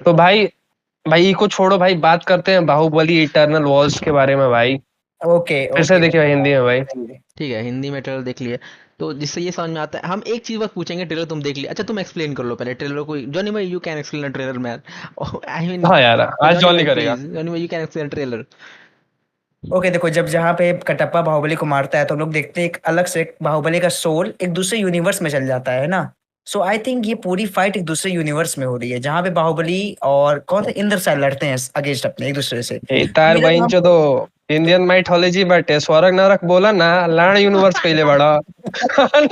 तो भाई भाई को छोड़ो भाई, बात करते हैं बाहुबली इटर्नल वॉर्स के बारे में भाई। ओके फिर से ओके। देखिए हिंदी में भाई। ठीक है, हिंदी में ट्रेलर देख लिए तो जिससे ये समझ में आता है। हम एक चीज बस पूछेंगे, ट्रेलर तुम देख लिया, अच्छा तुम एक्सप्लेन कर लो पहले ट्रेलर को। जॉनी भाई you can explain trailer man, I mean हाँ यार, आज जॉनी जॉली भाई करेगा। प्लीज, जॉनी भाई you can explain trailer. Okay देखो, जब जहाँ पे कटप्पा बाहुबली को मारता है तो हम लोग देखते हैं एक अलग से बाहुबली का सोल एक दूसरे यूनिवर्स में चल जाता है ना। सो आई थिंक ये पूरी फाइट एक दूसरे यूनिवर्स में हो रही है, जहाँ पे बाहुबली और कौन सा इंद्र शायद लड़ते हैं अगेंस्ट अपने एक दूसरे से। तार मेरा बहन नाम तो इंडियन माइथोलॉजी बटे स्वर्ग नरक बोला ना, लाण यूनिवर्स पहले बड़ा। नहीं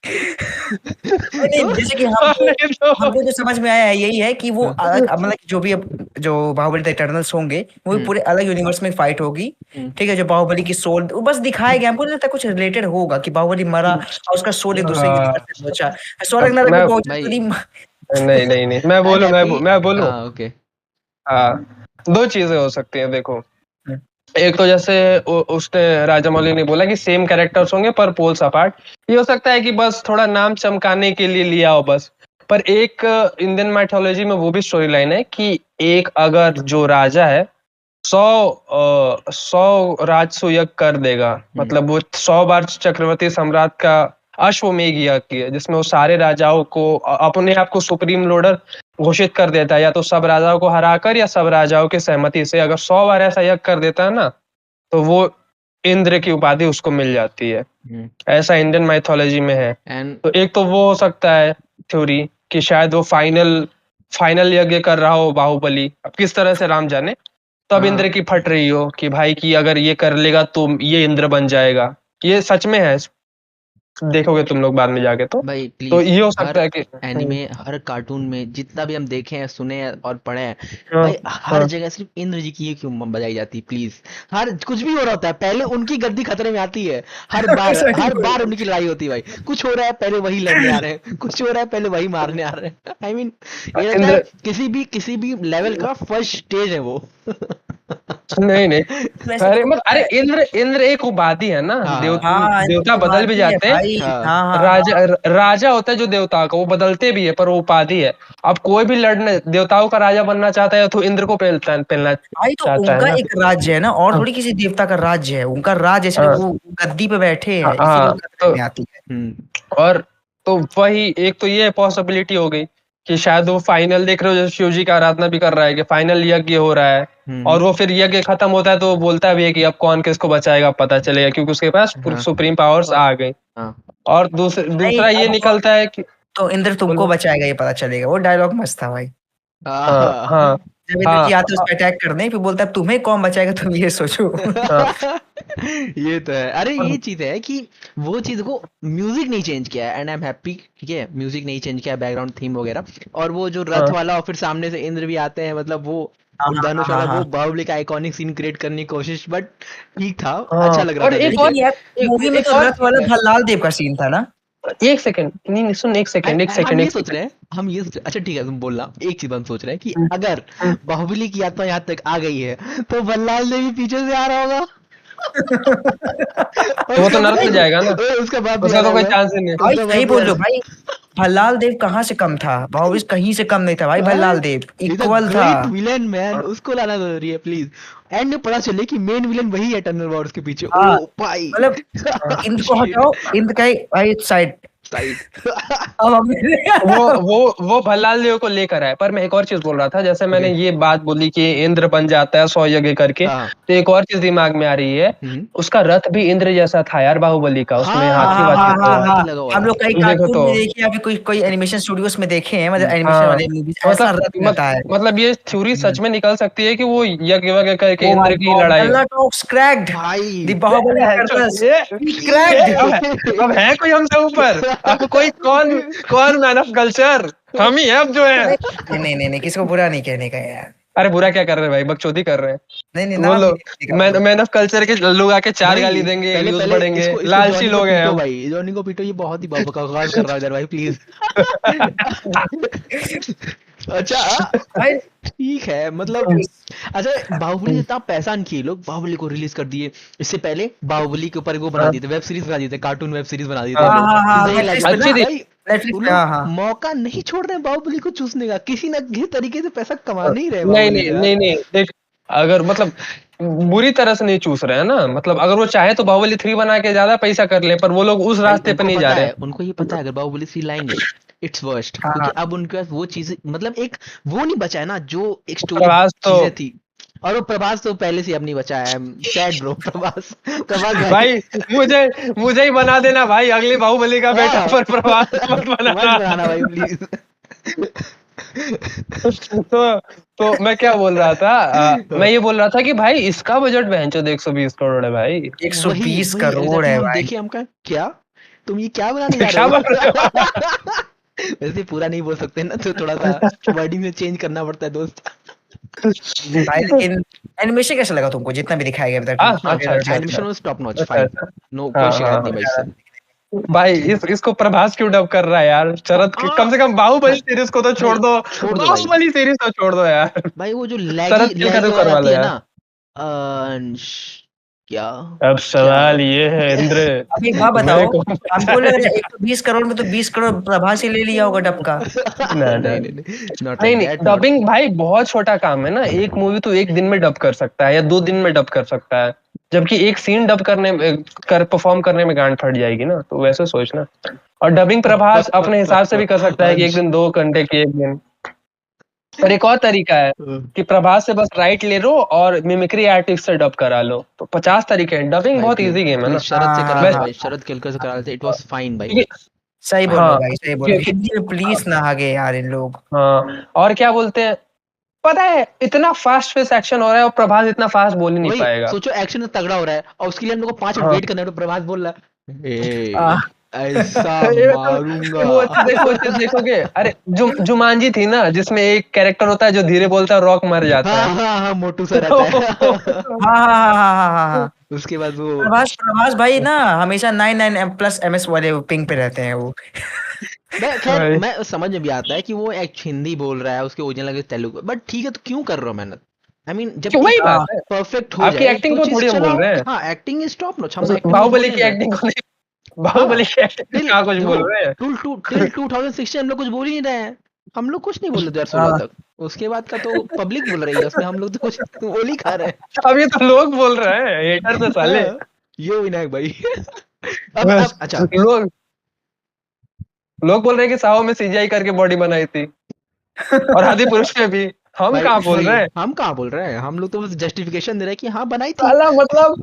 तो नहीं, जैसे कि नहीं तो हमको जो समझ में आया है यही है कि वो अलग, मतलब कि जो भी अब जो बाहुबली द इटर्नल्स होंगे वो भी पूरे अलग यूनिवर्स में फाइट होगी। ठीक है, जो बाहुबली की सोल वो बस दिखाया गया, हमको नहीं लगता कुछ रिलेटेड होगा कि बाहुबली मरा और उसका सोल एक दूसरे हाँ, यूनिवर्स में पहुंचा। स्वर्ग नरक में मैं पहुंचा तो भाई नहीं। नहीं नहीं नहीं, मैं आई एम बोलूं हैप्पी। मैं बोलूं। हाँ ओके। हाँ, दो चीजें हो सकती हैं देखो। एक तो जैसे उसने राजा मौली ने बोला कि सेम कैरेक्टर्स होंगे पर पोल्स अपार्ट। ये हो सकता है कि बस थोड़ा नाम चमकाने के लिए लिया हो बस। पर एक इंडियन माइथोलॉजी में वो भी स्टोरी लाइन है कि एक अगर जो राजा है 100 राजसूय यज्ञ कर देगा, मतलब वो 100 बार चक्रवर्ती सम्राट का अश्वमेध यज्ञ किया, जिसमें वो सारे राजाओं को अपने आप को सुप्रीम लोडर घोषित कर देता है, या तो सब राजाओं को हराकर या सब राजाओं की सहमति से। अगर 100 बार ऐसा यज्ञ कर देता है ना, तो वो इंद्र की उपाधि उसको मिल जाती है। ऐसा इंडियन माइथोलॉजी में है। एंड तो एक तो वो हो सकता है थ्योरी कि शायद वो फाइनल फाइनल यज्ञ कर रहा हो बाहुबली, अब किस तरह से राम जाने। तब इंद्र की फट रही हो कि भाई कि अगर ये कर लेगा तो ये इंद्र बन जाएगा। ये सच में है, देखोगे तुम लोग बाद में जाके तो। भाई तो प्लीज, ये हो हर सकता है कि एनिमे हर कार्टून में जितना भी हम देखे हैं, सुने हैं और पढ़े हैं, हाँ, भाई हर हाँ, जगह सिर्फ इंद्र जी की ये क्यों बजाई जाती है प्लीज। हर कुछ भी हो रहा होता है पहले उनकी गद्दी खतरे में आती है, सही हर बोल बार उनकी लड़ाई होती है भाई। कुछ हो रहा है पहले वही लड़ने आ रहे हैं, कुछ हो रहा है पहले वही मारने आ रहे हैं। आई मीन ये लगता है इंद्र किसी भी लेवल का फर्स्ट स्टेज है वो। नहीं नहीं, वैसे अरे देखो मतलब पता अरे है। इंद्र इंद्र एक उपाधि है ना। हाँ हाँ इंद्र देवता तो बदल भी उपाधि है जाते हैं। भाई। हाँ हाँ हाँ हाँ। राजा राजा होता है जो देवताओं का, वो बदलते भी है पर वो उपाधि है। अब कोई भी लड़ने देवताओं का राजा बनना चाहता है तो इंद्र को पहनना भाई तो चाहता है उनका ना। एक राज्य है ना, और हाँ, थोड़ी किसी देवता का राज्य है, उनका राज्य है, हाँ, वो गद्दी पे बैठे हाँ, हैं इसीलिए वो हाँ, खतरे तो में आती है। और तो वही एक तो ये पॉसिबिलिटी हो गई कि शायद वो फाइनल देख रहे हो, जैसे शिव जी का आराधना भी कर रहा है कि फाइनल यज्ञ हो रहा है। और वो फिर यज्ञ खत्म होता है तो वो बोलता भी है कि अब कौन किसको बचाएगा पता चलेगा, क्योंकि उसके पास हाँ सुप्रीम पावर्स आ गई। हाँ। और नहीं दूसरा ये अब वो निकलता है कि तो इंद्र तुमको बोलो। बचाएगा ये पता चलेगा, वो डायलॉग मस्त था भाई। हाँ, हाँ। हाँ, जब इंद्र हाँ, जी आते हैं उस पर अटैक करने, फिर बोलता है तुम्हें कौन बचाएगा तुम ये सोचो। हाँ, ये तो है। अरे ये चीज है कि वो चीज को म्यूजिक नहीं चेंज किया है, एंड आई एम हैप्पी। ठीक है, म्यूजिक नहीं चेंज किया, बैकग्राउंड थीम वगैरह। और वो जो रथ हाँ, वाला और फिर सामने से इंद्र भी आते हैं, मतलब वो हाँ हाँ धनुष हाँ वाला, हाँ वो हाँ। बाहुबली का आइकॉनिक सीन क्रिएट करने की कोशिश, बट ठीक था, हाँ। अच्छा लग रहा और था देख एक के। और लेकिन यार मूवी में एक तो और रथ वाला चीज है। भल्लाल देव का सीन था ना। एक सेकंड, नहीं नहीं, सुन, एक सेकंड, एक हम सेकंड, ये एक सोच सेकंड। रहे हैं, अच्छा ठीक है तुम बोलना। एक चीज हम सोच रहे हैं कि हम्म, अगर हम्म। बाहुबली की यात्रा यहाँ तक आ गई है तो बल्लाल देव भी पीछे से आ रहा होगा। और तो वो तो नरक भाई में जाएगा ना, उसका बाप भी आ उसका रहा तो कोई होगा। चांस ही नहीं। भाई उसका सही बाप भी आ बोल रहे हो रहा। भाई। भल्लाल देव कहाँ से कम था, भाव कहीं से कम नहीं था भाई, भल्लाल देव इज अ इक्वल था। ग्रेट विलेन मैन, उसको लाना जरूरी है प्लीज। एंड में पता चले कि मेन विलेन वही है टनल वॉर्स के पीछे। ओ हाँ भाई। मतलब इंद्र को शिट। हटाओ, इंद्र का भाई साइड। साइड। अब हम वो भल्लाल देव को लेकर आए। पर मैं एक और चीज बोल रहा था, जैसे मैंने ओके। ये बात बोली कि इंद्र बन जाता है 100 यज्ञ करके, हाँ। तो एक और चीज दिमाग में आ रही है। उसका रथ भी इंद्र जैसा था यार, बाहुबली का, उसमें हाँ हाँ हाथी हाँ वाथी हाँ हाँ थे। हाँ। हाथी लगा हुआ हम था। लोग कई तुम देखो कार्टून तो। भी देखे हैं, अभी कोई कोई एनिमेशन स्टूडियोस में देखे हैं, मतलब एनिमेशन हाँ, वाले मूवीज, ऐसा मतलब रथ रहता है। मतलब ये थ्योरी सच में निकल सकती है कि वो यज्ञ वज्ञ करके ओ माय इंद्र की गॉड, लड़ाई हो। Bhalla talks cracked. भाई। द बाहुबली टर्टल्स ये क्रैक्ड। अब है कोई हमसे ऊपर? अब कोई कौन कौन मैन ऑफ कल्चर? हम ही है अब जो है। नहीं नहीं नहीं नहीं, किसको बुरा नहीं कहने का यार। अरे बुरा क्या कर रहे हैं भाई, बकचोदी कर रहे हैं। नहीं नहीं, नाम बोलो, भी नहीं लेने का मैन भाई। मैन ऑफ कल्चर के लोग आके चार भाई गाली देंगे, पहले व्यूज पहले बढ़ेंगे, इसको लालची जॉनी को लोग हैं पीटो हम। भाई, जॉनी को पीटो, ये बहुत ही बकवास कर रहा है इधर भाई प्लीज। अच्छा भाई ठीक है मतलब। अच्छा बाहुबली इतना पैसा नहीं किए लोग, बाहुबली को रिलीज कर दिए। इससे पहले बाहुबली के ऊपर वो बना दिए थे, वेब सीरीज बना दिए थे, कार्टून वेब सीरीज बना दिए थे हाँ लोग। हाँ हाँ, जिसमें ये नेटफ्लिक्स पे लेजेंड ना। अच्छी थी। भाई नेटफ्लिक्स वो पे, हाँ लोग हाँ मौका नहीं छोड़ रहे हैं बाहुबली को चूसने का, किसी न किसी तरीके से पैसा कमा नहीं रहे नहीं बाहुबली नहीं से यार। नहीं नहीं देख, अगर मतलब बुरी तरह से नहीं चूस रहे हैं ना, मतलब अगर वो चाहे तो बाहुबली 3 बना के ज्यादा पैसा कर ले, पर वो लोग उस भाई रास्ते पे उनको नहीं जा पता रहे है, उनको ये पता है अगर बाहुबली 3 लाएंगे इट्स वर्स्ट, हाँ क्योंकि हाँ अब उनके पास वो चीजें, मतलब एक वो नहीं बचा है ना जो एक स्टोरी प्रभास तो चीजें थी। और वो प्रभास तो पहले से अब नहीं बचा है, सैड ब्रो प्रभास। प्रभास भाई भाई मुझे मुझे ही बना देना भाई अगली बाहुबली का बेटा, हाँ पर प्रभास मत मत बनाना। बनाना भाई प्लीज। तो मैं क्या बोल रहा था, मैं ये बोल रहा था कि भाई इसका बजट भैंचो 120 करोड़ है भाई। वही 120 वही करोड़ एग्जैक्टली, है हम भाई। देखे, हम कहा क्या तुम ये क्या बनाने जा रहे क्या बोल रहे हो? हो। वैसे पूरा नहीं बोल सकते ना, तो थोड़ा सा वर्डिंग में चेंज करना पड़ता है दोस्त। भाई लेकिन एनिमेशन कैसा लगा तुमको, जितना भी दिखाया गया अभी तक हाँ, अच्छा ट्रेलर अच्छा में? एनिमेशन अच्छा वाज टॉप नॉच, अच्छा फाइन, अच्छा। नो हाँ कोई हाँ शिकायत हाँ। नहीं भाई मजा आ इससे। रहा था देखने में। भाई इसको प्रभास क्यों डब कर रहा है यार, शरद कम से कम बाहुबली सीरीज को तो छोड़ भाई दो, छोड़ दो भाई, बाहुबली सीरीज तो छोड़ दो यार। भाई वो जो लैगी शरद का लैगी तो आवाज करवा आती लो है यार। ना, क्या अब क्या सवाल ये है इंद्र, अब एक बात बताओ, मेरे को हमको लग रहा है 120 करोड़ में तो 20 करोड़ प्रभास ही ले लिया होगा डब का। ना ना नहीं नहीं नहीं, नॉट नहीं लाइक नहीं, दैट, नॉट। डबिंग भाई बहुत छोटा काम है ना, एक मूवी तो एक दिन में डब कर सकता है या 2 दिन में डब कर सकता है, जबकि एक सीन डब करने में कर परफॉर्म करने में गांड फट जाएगी ना, तो वैसे सोचना। और डबिंग प्रभास अपने हिसाब से भी कर सकता है कि एक अंश। दिन 2 घंटे की, एक दिन। पर एक और तरीका है कि प्रभास से बस राइट ले लो और मिमिक्री आर्टिस्ट से डब करा लो, तो 50 तरीके हैं, डबिंग भाई बहुत प्लीज इजी गेम है प्लीज ना। शरद से करा हाँ लेते मैं हाँ भाई, शरद केलकर से करा लेते, इट वाज फाइन भाई। क्योंकि सही बोल रहे हो हाँ भाई, सही बोल रहे हो, क्योंकि हिंदी में प्लीज ना आगे यार इन लोग। हाँ, और क्या बोलते हैं, पता है इतना फास्ट पेस एक्शन हो रहा है और प्रभास इतना फास्ट बोल ही नहीं वही पाएगा। सोचो, एक्शन में तगड़ा हो रहा है और उसके लिए हम लोग को 5 मिनट हाँ वेट करना है, तो प्रभास बोल रहा है आ, ऐसा ये मारूंगा। वो चीज देखोगे, अरे जुमांजी थी ना, जिसमें एक कैरेक्टर होता है जो धीरे बोलता है, रॉक मर जाता हाँ है। हाँ हाँ, मोटू सा रहता है। हाँ हाँ हाँ हाँ हाँ हाँ हाँ। उसके बाद वो प्रभास प्रभास भाई ना हमेशा 99+MS वाले पिंग पे रहते हैं वो। मैं खैर भाई, मैं समझ में भी आता है कि वो एक हिंदी बोल रहा है, उसके ओरिजिनल लैंग्वेज तेलुगु, बट ठीक है, तो क्यों कर रहे हो मेहनत? आई मीन जब क्यों, एक वही बात हाँ है। परफेक्ट हो आपकी जाए एक्टिंग तो को चीज थोड़ी हम बोल चलाओ। रहे हैं, हाँ, एक्टिंग इज टॉप नॉच, हम मतलब एक्टिंग को बोल बाहुबली नहीं की रहे। एक्टिंग को नहीं, हाँ, बाहुबली की एक्टिंग टिल कहाँ कुछ देखो, बोल रहे हैं। टिल 2016 हम लोग कुछ बोल ही नहीं रहे हैं, हम लोग कुछ नहीं बोल रहे 2016 हाँ तक। उसके बाद का तो पब्लिक बोल रही है, उसमें हम लोग तो कुछ बोल ही खा रहे हैं। अब ये तो लोग बोल रहे हैं, हेटर से साले। हाँ, यो विनायक भाई। अब अच्छा, लोग लोग बोल रहे हैं कि साहो में सीजीआई करके बॉडी बनाई थी, और आदि पुरुष में भी। हम भाई कहाँ बोल वही रहे हैं? हम कहाँ बोल रहे हैं, हम लोग तो बस जस्टिफिकेशन दे रहे हैं कि हाँ बनाई थी। साला मतलब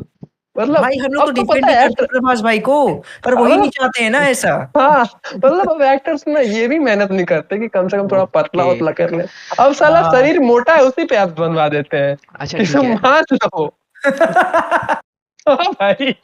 भाई हम लोग तो अब तो डिफेंड पता ही है करते हैं प्रभास भाई को, पर वही नहीं मतलब चाहते हैं ना ऐसा। हाँ, मतलब अब एक्टर्स ना ये भी मेहनत नहीं करते कि कम से कम थोड़ा पतला ओके, उतला कर ले। अब साला हाँ शरीर मोटा है उसी पे आप बनवा देते हैं अच्छा कि ठीक तुम है। मान लो। हाँ भाई,